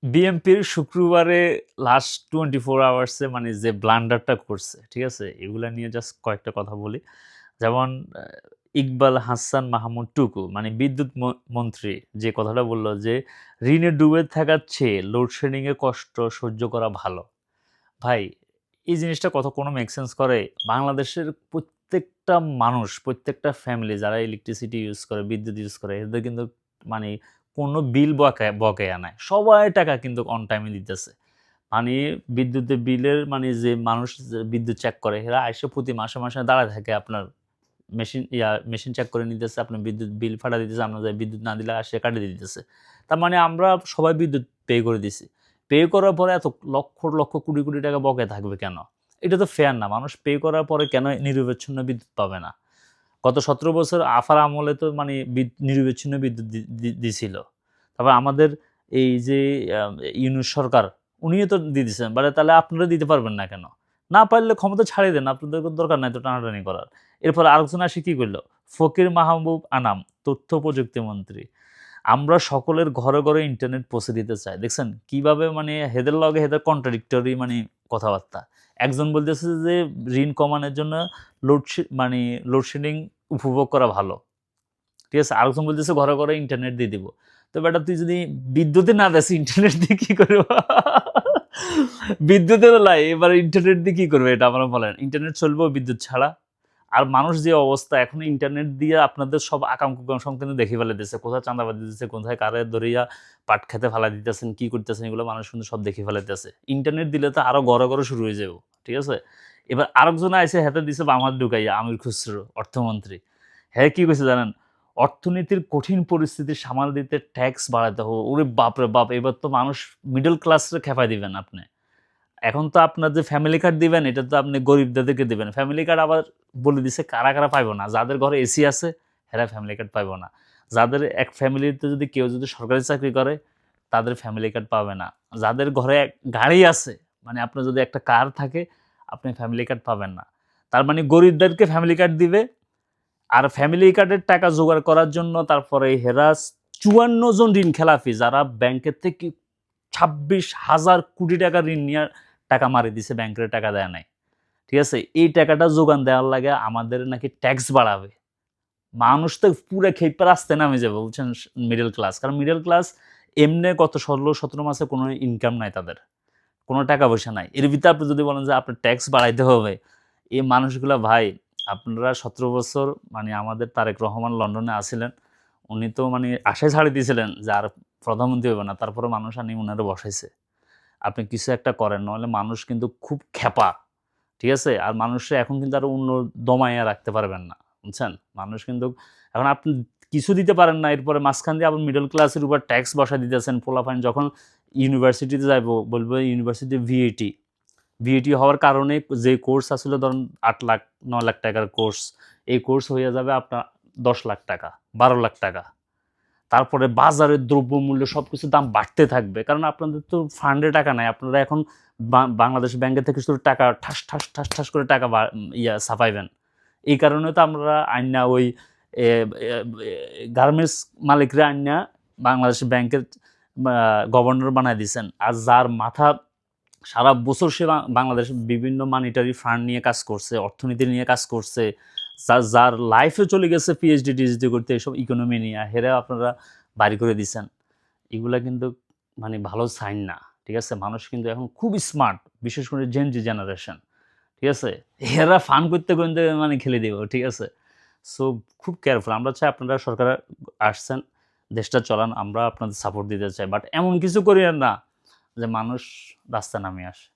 বিএনপির শুক্রবারে লাস্ট 24 আওয়ার্সে মানে যে ব্লান্ডারটা করছে, ঠিক আছে? এগুলা নিয়ে জাস্ট কয়েকটা কথা বলি। যেমন ইকবাল হাসান মাহমুদ টুকু মানে বিদ্যুৎ মন্ত্রী যে কথাটা বলল যে, "ঋণে ডুবে থাকার চেয়ে লোডশেডিং এর কষ্ট সহ্য করা ভালো।" ভাই, এই জিনিসটা কোনো মেক সেন্স করে? বাংলাদেশের প্রত্যেকটা মানুষ, প্রত্যেকটা ফ্যামিলি যারা ইলেকট্রিসিটি ইউজ করে, বিদ্যুৎ ইউজ করে, এদের কিন্তু মানে কোনো বিল বকেয়া নাই। সবাই টাকা কিন্তু অন টাইমে দিতেছে। মানে বিদ্যুতের বিলের মানে যে মানুষ যে বিদ্যুৎ চেক করে, এরা আইসা প্রতি মাসে, মাসে দাঁড়ায় থাকে আপনার মেশিন চেক করে নিতেছে, আপনার বিদ্যুৎ বিল ফাটায় দিতেছে, আপনার বিদ্যুৎ না দিলে আসে কাটিয়ে দিতেছে। তার মানে আমরা সবাই বিদ্যুৎ পে করে দিছি। পে করার পরে এত লক্ষ, লক্ষ কোটি, কোটি টাকা বকেয়া থাকবে কেন? এটা তো ফেয়ার না। মানুষ পে করার পরে কেন নিরবিচ্ছিন্ন বিদ্যুৎ পাবে না? গত ১৭ বছর আফার আমলে তো মানে নিরবিচ্ছিন্ন বিদ্যুৎ দিছিল। তারপর আমাদের এই যে আ ইউনূস সরকার, উনিও তো দিছেন। তাহলে আপনারা দিতে পারবেন না কেন? না পারলে ক্ষমতা ছাড়িয়ে দেন। আপনাদের দরকার নাই তো টানাটানি করার। এরপর আরেকজন এসে কি করল? ফকির মাহবুব আনাম, তথ্য প্রযুক্তি মন্ত্রী। আমরা সকলের ঘরে, ঘরে ইন্টারনেট পৌঁছে দিতে চাই। দেখছেন কিভাবে মানে হেদের লগে হেদের কন্ট্রাডিক্টরি মানে কথাবার্তা। একজন বলতেছে যে ঋণ কমানোর জন্য মানে লোডশেডিং উপভোগ করা ভালো। ঠিক আছে? আরেকজন বলতেছে ঘরে, ঘরে ইন্টারনেট দিয়ে দিব। তো বেটা তুই যদি বিদ্যুতে না দেস ইন্টারনেট দিয়ে কি করব? বিদ্যুতেরও লাই এবার ইন্টারনেট দিয়ে কি করবে এটা আপনারা বলেন। ইন্টারনেট চলবেও বিদ্যুৎ ছাড়া। আর মানুষ যে অবস্থা এখন ইন্টারনেট দিয়ে আপনাদের সব আকাম-কুকাম সব কিন্তু দেখে ফেলাইতেছে। কোথায় চাঁদাবাজি দিতেছে, কোথায় কারে ধরিয়া পাট খেতে ফালাই দিতেছেন, কি করতেছেন এগুলো মানুষ কিন্তু সব দেখে ফেলাইতেছে। ইন্টারনেট দিলে তো আরো ঘরে, ঘরে শুরু হয়ে যাবে। ঠিক আছে? এবার আরেকজন আইসে হাতে দিছে বামাত ঢুকাইয়া আমির খুসরো অর্থমন্ত্রী। হ্যাঁ কি কইছে জানেন? অর্থনীতির কঠিন পরিস্থিতি সামাল দিতে ট্যাক্স বাড়াতে হবে। ওরে বাপরে বাপ! এবার তো মানুষ মিডল ক্লাসরে খেপায় দিবেন আপনি। এখন তো আপনার যে ফ্যামিলি কার্ড দিবেন, এটা তো আপনি গরিবদেরকে দিবেন। ফ্যামিলি কার্ড আবার বলে দিছে কারা, কারা পাইবো না। যাদের ঘরে এসি আছে, এরা ফ্যামিলি কার্ড পাইবো না। যাদের এক ফ্যামিলিতে যদি কেউ যদি সরকারি চাকরি করে, তাদের ফ্যামিলি কার্ড পাবে না। যাদের ঘরে গাড়ি আছে, মানে আপনার যদি একটা কার থাকে, আপনি ফ্যামিলি কার্ড পাবেন না। তার মানে গরিবদেরকে ফ্যামিলি কার্ড দিবে, আর ফ্যামিলি কার্ডের টাকা জোগাড় করার জন্য তারপরে হেরাস ৫৪ জন ঋণখেলাপি যারা ব্যাংকের থেকে ২৬,০০০ কোটি টাকা ঋণ নিয়ে টাকা মারি দিছে, ব্যাংকের টাকা দেয় নাই। ঠিক আছে? এই টাকাটা যোগান দেওয়ার লাগে আমাদের নাকি ট্যাক্স বাড়াবে। মানুষ তো পুরা খেইপা রাস্তায় নামে যাবে বুঝছেন মিডল ক্লাস। কারণ মিডল ক্লাস এমনে গত ১৬-১৭ মাসে কোনো ইনকাম নাই তাদের। কোনো টাকা পয়সা নাই। এর ভিতরে আপনি যদি বলেন যে আপনার ট্যাক্স বাড়াইতে হবে, এই মানুষগুলা ভাই আপনারা ১৭ বছর মানে আমাদের তারেক রহমান লন্ডনে আছিলেন। উনি তো মানে আশায় ছাড়ি দিয়েছিলেন যে আর প্রধানমন্ত্রী হইবে না। তারপরে মানুষ আনি উনারে বসাইছে। আপনি কিছু একটা করেন নইলে মানুষ কিন্তু খুব ক্ষেপা। ঠিক আছে? আর মানুষে এখন কিন্তু আর দমাইয়া রাখতে পারবেন না। বুঝছেন? মানুষ কিন্তু এখন আপনি কিছু দিতে পারেন না। এরপরে মাঝখান দিয়ে আবার মিডল ক্লাসের উপর ট্যাক্স বসায় দিতেছেন। পোলাপাইন যখন ইউনিভার্সিটিতে যাইবো বলবে ইউনিভার্সিটি ভিএটি। ভিএটি হওয়ার কারণে যে কোর্স আসলে ধরুন ৮ লাখ ৯ লাখ টাকার কোর্স, এই কোর্স হয়ে যাবে আপনার ১০ লাখ টাকা, ১২ লাখ টাকা। তারপরে বাজারের দ্রব্যমূল্য সবকিছুর দাম বাড়তে থাকবে। কারণ আপনাদের তো ফান্ডে টাকা নাই। আপনারা এখন বাংলাদেশ ব্যাংকে থেকে শুধু টাকা ঠাস, ঠাস, ঠাস, ঠাস করে টাকা ছাপাইবেন। এই কারণে তো আমরা আইনা ওই এ এ গার্মেন্টস মালিকরা আইনা বাংলাদেশ ব্যাংকের গভর্নর বানায় দিছেন। আর যার মাথা সারা বছর সে বাংলাদেশের বিভিন্ন মানিটারি ফান্ড নিয়ে কাজ করছে, অর্থনীতি নিয়ে কাজ করছে। যার লাইফে চলে গেছে পিএইচডি, টিএইচডি করতে এসব ইকোনমি নিয়ে, হেরে আপনারা বাড়ি করে দিছেন। এগুলা কিন্তু মানে ভালো সাইন না। ঠিক আছে? মানুষ কিন্তু এখন খুব স্মার্ট, বিশেষ করে জেন জি জেনারেশন। ঠিক আছে? এরা ফান করতে, করতে মানে খেলে দিব। ঠিক আছে? সো খুব কেয়ারফুল। আমরা চাই আপনারা সরকারে আসছেন, দেশটা চালান। আমরা আপনাদের সাপোর্ট দিতে চাই। বাট এমন কিছু করিয়েন না যে মানুষ রাস্তায় নামে আসে।